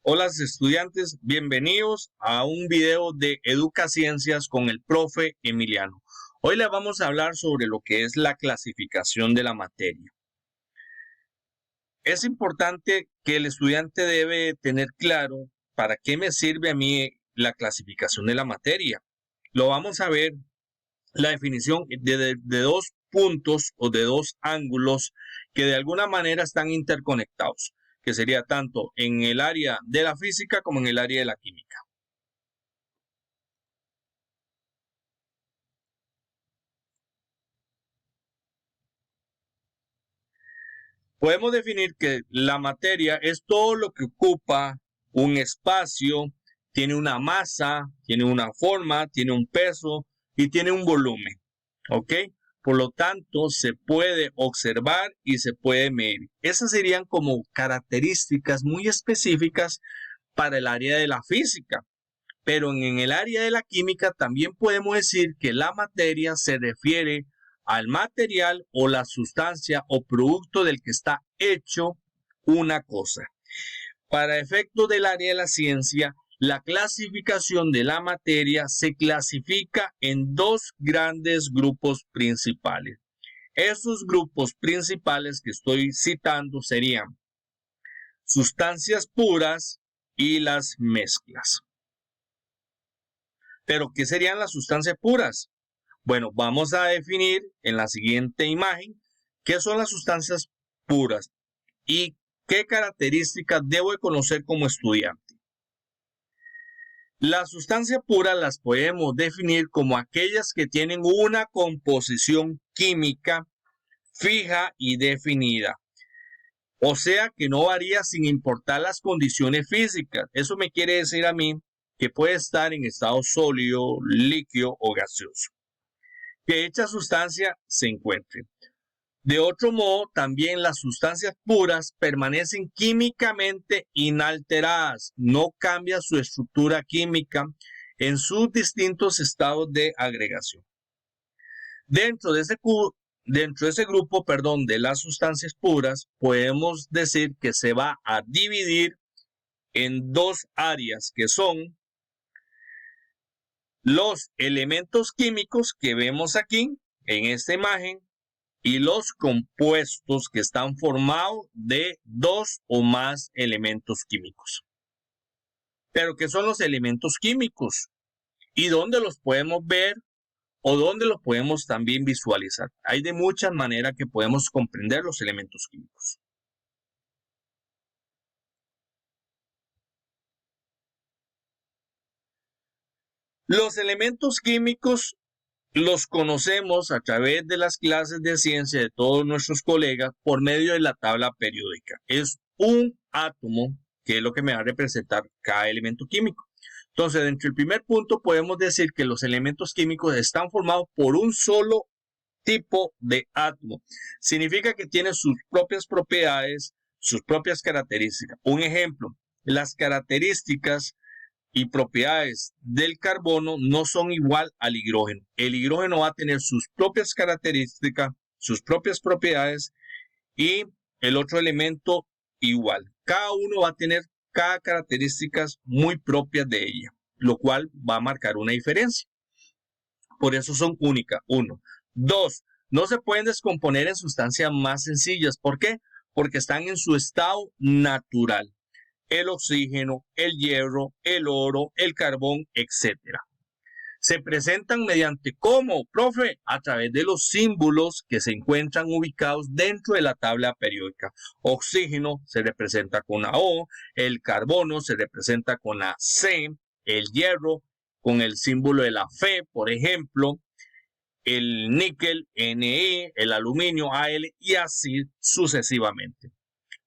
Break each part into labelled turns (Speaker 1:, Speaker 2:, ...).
Speaker 1: Hola estudiantes, bienvenidos a un video de Educaciencias con el profe Emiliano. Hoy les vamos a hablar sobre lo que es la clasificación de la materia. Es importante que el estudiante debe tener claro para qué me sirve a mí la clasificación de la materia. Lo vamos a ver la definición de dos puntos o de dos ángulos que de alguna manera están interconectados, que sería tanto en el área de la física como en el área de la química. Podemos definir que la materia es todo lo que ocupa un espacio, tiene una masa, tiene una forma, tiene un peso y tiene un volumen. ¿Ok? Por lo tanto, se puede observar y se puede medir. Esas serían como características muy específicas para el área de la física. Pero en el área de la química también podemos decir que la materia se refiere al material o la sustancia o producto del que está hecho una cosa. Para efectos del área de la ciencia, la clasificación de la materia se clasifica en dos grandes grupos principales. Esos grupos principales que estoy citando serían sustancias puras y las mezclas. ¿Pero qué serían las sustancias puras? Bueno, vamos a definir en la siguiente imagen qué son las sustancias puras y qué características debo de conocer como estudiante. Las sustancias puras las podemos definir como aquellas que tienen una composición química fija y definida. O sea que no varía sin importar las condiciones físicas. Eso me quiere decir a mí que puede estar en estado sólido, líquido o gaseoso. Que dicha sustancia se encuentre. De otro modo, también las sustancias puras permanecen químicamente inalteradas, no cambia su estructura química en sus distintos estados de agregación. Dentro de ese grupo, de las sustancias puras, podemos decir que se va a dividir en dos áreas que son los elementos químicos que vemos aquí en esta imagen y los compuestos que están formados de dos o más elementos químicos. Pero ¿qué son los elementos químicos? ¿Y dónde los podemos ver o dónde los podemos también visualizar? Hay de muchas maneras que podemos comprender los elementos químicos. Los elementos químicos los conocemos a través de las clases de ciencia de todos nuestros colegas por medio de la tabla periódica. Es un átomo que es lo que me va a representar cada elemento químico. Entonces, dentro del primer punto podemos decir que los elementos químicos están formados por un solo tipo de átomo. Significa que tiene sus propias propiedades, sus propias características. Un ejemplo, las características y propiedades del carbono no son igual al hidrógeno. El hidrógeno va a tener sus propias características, sus propias propiedades y el otro elemento igual. Cada uno va a tener cada características muy propias de ella, lo cual va a marcar una diferencia. Por eso son únicas. 1. 2. No se pueden descomponer en sustancias más sencillas. ¿Por qué? Porque están en su estado natural. El oxígeno, el hierro, el oro, el carbón, etc. Se presentan mediante ¿cómo, profe? A través de los símbolos que se encuentran ubicados dentro de la tabla periódica. Oxígeno se representa con la O, el carbono se representa con la C, el hierro con el símbolo de la Fe, por ejemplo, el níquel, Ne, el aluminio, Al y así sucesivamente.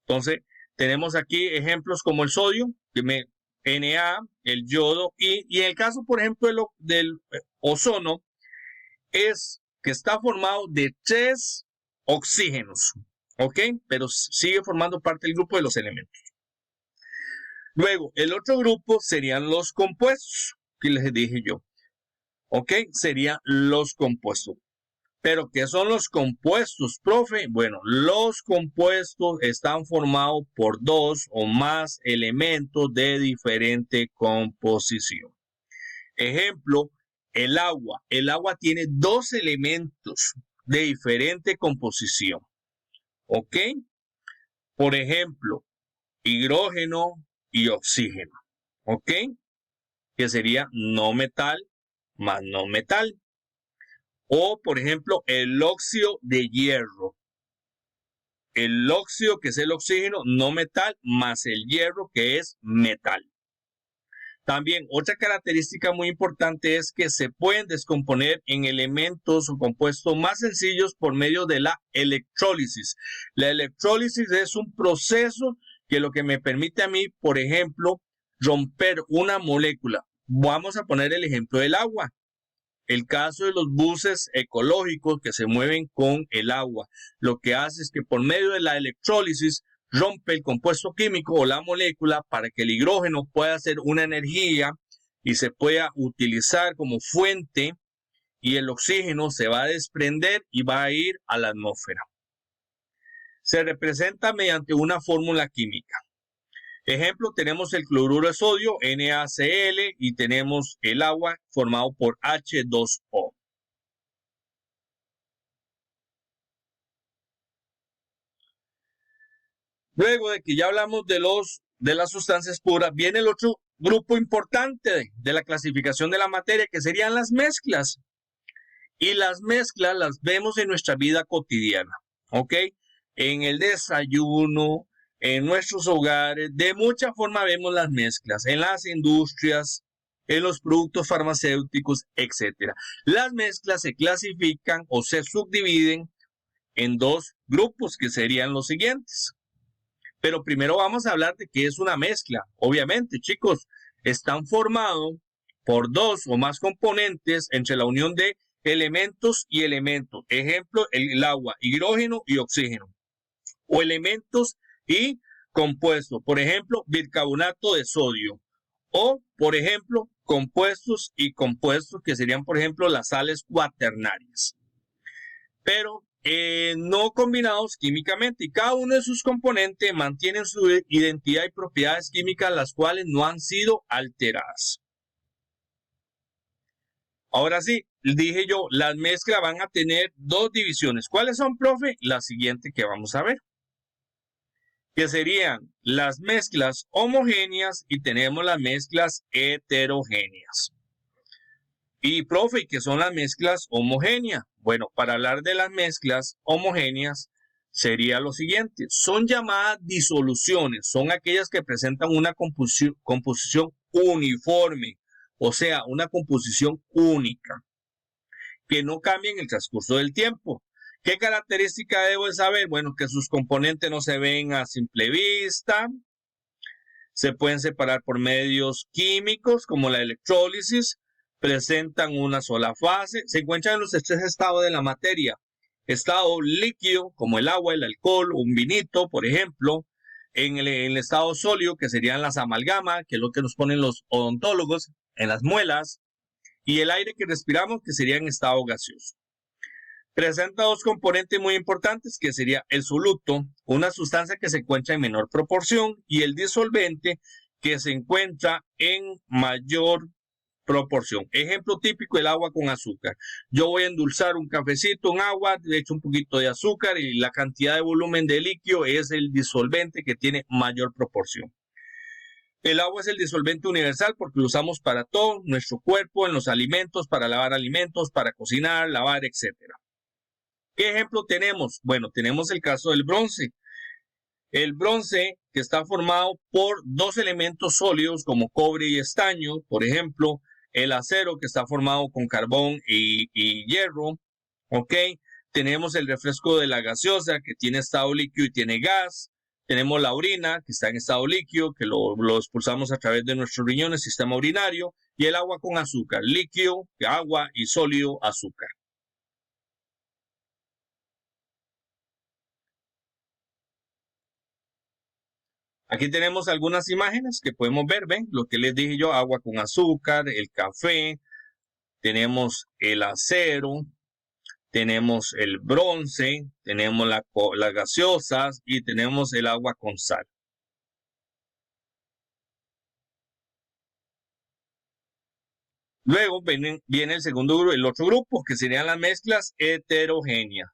Speaker 1: Entonces, tenemos aquí ejemplos como el sodio, Na, el yodo y en el caso, por ejemplo, del ozono, es que está formado de 3 oxígenos, ¿ok? Pero sigue formando parte del grupo de los elementos. Luego, el otro grupo serían los compuestos, que les dije yo, ¿ok? Serían los compuestos. Pero, ¿qué son los compuestos, profe? Bueno, los compuestos están formados por dos o más elementos de diferente composición. Ejemplo, el agua. El agua tiene dos elementos de diferente composición. ¿Ok? Por ejemplo, hidrógeno y oxígeno. ¿Ok? Que sería no metal más no metal. O, por ejemplo, el óxido de hierro. El óxido, que es el oxígeno, no metal, más el hierro, que es metal. También, otra característica muy importante es que se pueden descomponer en elementos o compuestos más sencillos por medio de la electrólisis. La electrólisis es un proceso que lo que me permite a mí, por ejemplo, romper una molécula. Vamos a poner el ejemplo del agua. El caso de los buses ecológicos que se mueven con el agua, lo que hace es que por medio de la electrólisis rompe el compuesto químico o la molécula para que el hidrógeno pueda hacer una energía y se pueda utilizar como fuente, y el oxígeno se va a desprender y va a ir a la atmósfera. Se representa mediante una fórmula química. Ejemplo, tenemos el cloruro de sodio, NaCl, y tenemos el agua formado por H2O. Luego de que ya hablamos de las sustancias puras, viene el otro grupo importante de la clasificación de la materia, que serían las mezclas. Y las mezclas las vemos en nuestra vida cotidiana, ¿ok? En el desayuno, en nuestros hogares, de mucha forma vemos las mezclas, en las industrias, en los productos farmacéuticos, etc. Las mezclas se clasifican o se subdividen en dos grupos, que serían los siguientes. Pero primero vamos a hablar de qué es una mezcla. Obviamente, chicos, están formados por dos o más componentes entre la unión de elementos y elementos. Ejemplo, el agua, hidrógeno y oxígeno. O elementos y compuestos. Por ejemplo, bicarbonato de sodio. O, por ejemplo, compuestos y compuestos, que serían, por ejemplo, las sales cuaternarias. Pero no combinados químicamente, y cada uno de sus componentes mantienen su identidad y propiedades químicas, las cuales no han sido alteradas. Ahora sí, dije yo, las mezclas van a tener dos divisiones. ¿Cuáles son, profe? La siguiente que vamos a ver, que serían las mezclas homogéneas y tenemos las mezclas heterogéneas. Y, profe, ¿qué son las mezclas homogéneas? Bueno, para hablar de las mezclas homogéneas sería lo siguiente. Son llamadas disoluciones. Son aquellas que presentan una composición uniforme, o sea, una composición única, que no cambia en el transcurso del tiempo. ¿Qué característica debo de saber? Bueno, que sus componentes no se ven a simple vista. Se pueden separar por medios químicos como la electrólisis. Presentan una sola fase, se encuentran en los tres estados de la materia. Estado líquido, como el agua, el alcohol, un vinito, por ejemplo. En el estado sólido, que serían las amalgamas, que es lo que nos ponen los odontólogos en las muelas. Y el aire que respiramos, que sería en estado gaseoso. Presenta dos componentes muy importantes, que sería el soluto, una sustancia que se encuentra en menor proporción, y el disolvente, que se encuentra en mayor proporción. Ejemplo típico, el agua con azúcar. Yo voy a endulzar un cafecito en agua, le echo un poquito de azúcar y la cantidad de volumen de líquido es el disolvente que tiene mayor proporción. El agua es el disolvente universal porque lo usamos para todo nuestro cuerpo, en los alimentos, para lavar alimentos, para cocinar, lavar, etc. ¿Qué ejemplo tenemos? Bueno, tenemos el caso del bronce. El bronce, que está formado por dos elementos sólidos como cobre y estaño, por ejemplo, el acero, que está formado con carbón y hierro, ¿ok? Tenemos el refresco de la gaseosa, que tiene estado líquido y tiene gas. Tenemos la orina, que está en estado líquido, que lo expulsamos a través de nuestros riñones, sistema urinario. Y el agua con azúcar, líquido, agua y sólido, azúcar. Aquí tenemos algunas imágenes que podemos ver, ven, lo que les dije yo, agua con azúcar, el café, tenemos el acero, tenemos el bronce, tenemos las gaseosas y tenemos el agua con sal. Luego viene el segundo grupo, el otro grupo, que serían las mezclas heterogéneas.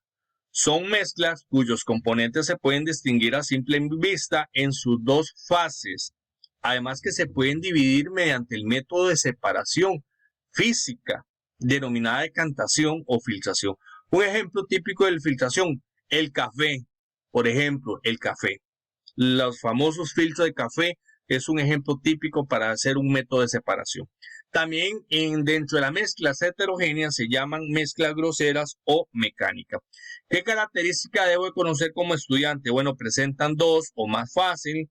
Speaker 1: Son mezclas cuyos componentes se pueden distinguir a simple vista en sus dos fases. Además que se pueden dividir mediante el método de separación física, denominada decantación o filtración. Un ejemplo típico de filtración, el café. Por ejemplo, el café. Los famosos filtros de café es un ejemplo típico para hacer un método de separación. También dentro de las mezclas heterogéneas se llaman mezclas groseras o mecánicas. ¿Qué característica debo de conocer como estudiante? Bueno, presentan dos o más fácil,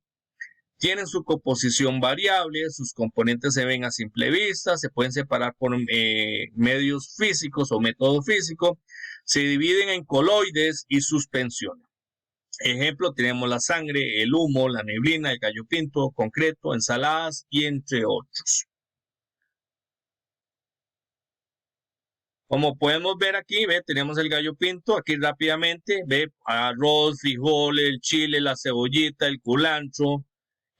Speaker 1: tienen su composición variable, sus componentes se ven a simple vista, se pueden separar por medios físicos o método físico, se dividen en coloides y suspensiones. Ejemplo, tenemos la sangre, el humo, la neblina, el gallo pinto, concreto, ensaladas y entre otros. Como podemos ver aquí, tenemos el gallo pinto, aquí rápidamente, arroz, frijoles, el chile, la cebollita, el culantro,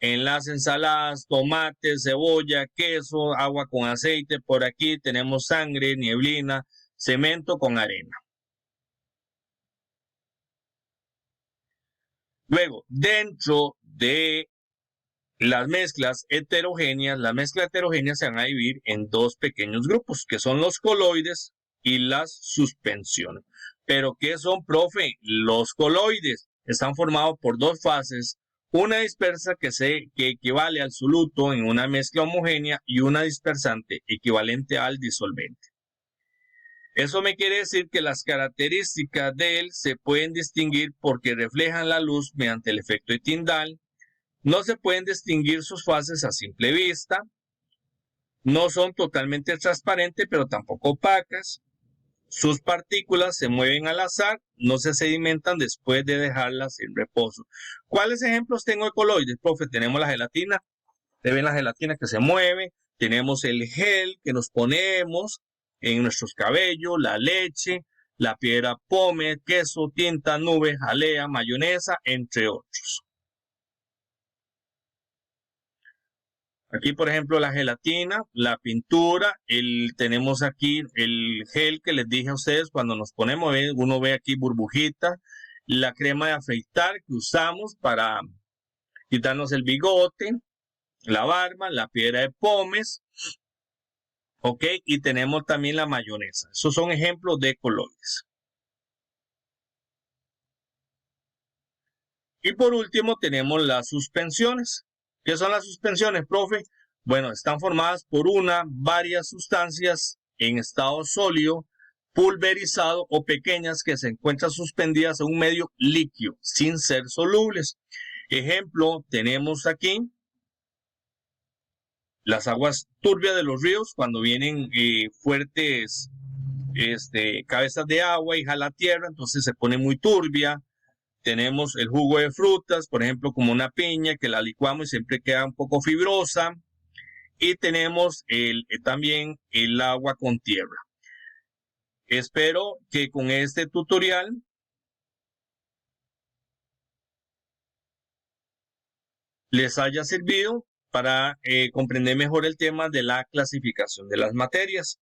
Speaker 1: en las ensaladas, tomate, cebolla, queso, agua con aceite. Por aquí tenemos sangre, neblina, cemento con arena. Luego, dentro de las mezclas heterogéneas se van a dividir en dos pequeños grupos, que son los coloides y las suspensiones. ¿Pero qué son, profe? Los coloides están formados por dos fases, una dispersa que equivale al soluto en una mezcla homogénea y una dispersante equivalente al disolvente. Eso me quiere decir que las características de él se pueden distinguir porque reflejan la luz mediante el efecto de Tyndall. No se pueden distinguir sus fases a simple vista. No son totalmente transparentes, pero tampoco opacas. Sus partículas se mueven al azar, no se sedimentan después de dejarlas en reposo. ¿Cuáles ejemplos tengo de coloides, profe? Tenemos la gelatina. ¿Se ven la gelatina que se mueve? Tenemos el gel que nos ponemos en nuestros cabellos, la leche, la piedra pómez, queso, tinta, nube, jalea, mayonesa, entre otros. Aquí, por ejemplo, la gelatina, la pintura, tenemos aquí el gel que les dije a ustedes cuando nos ponemos, uno ve aquí burbujitas, la crema de afeitar que usamos para quitarnos el bigote, la barba, la piedra de pómez, ok, y tenemos también la mayonesa. Esos son ejemplos de coloides. Y por último tenemos las suspensiones. ¿Qué son las suspensiones, profe? Bueno, están formadas por varias sustancias en estado sólido, pulverizado o pequeñas que se encuentran suspendidas en un medio líquido sin ser solubles. Ejemplo, tenemos aquí las aguas turbias de los ríos cuando vienen fuertes cabezas de agua y jala tierra, entonces se pone muy turbia. Tenemos el jugo de frutas, por ejemplo, como una piña que la licuamos y siempre queda un poco fibrosa. Y tenemos también el agua con tierra. Espero que con este tutorial les haya servido para comprender mejor el tema de la clasificación de las materias.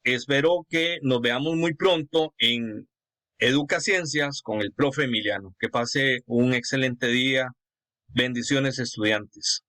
Speaker 1: Espero que nos veamos muy pronto en Educaciencias con el profe Emiliano. Que pase un excelente día. Bendiciones, estudiantes.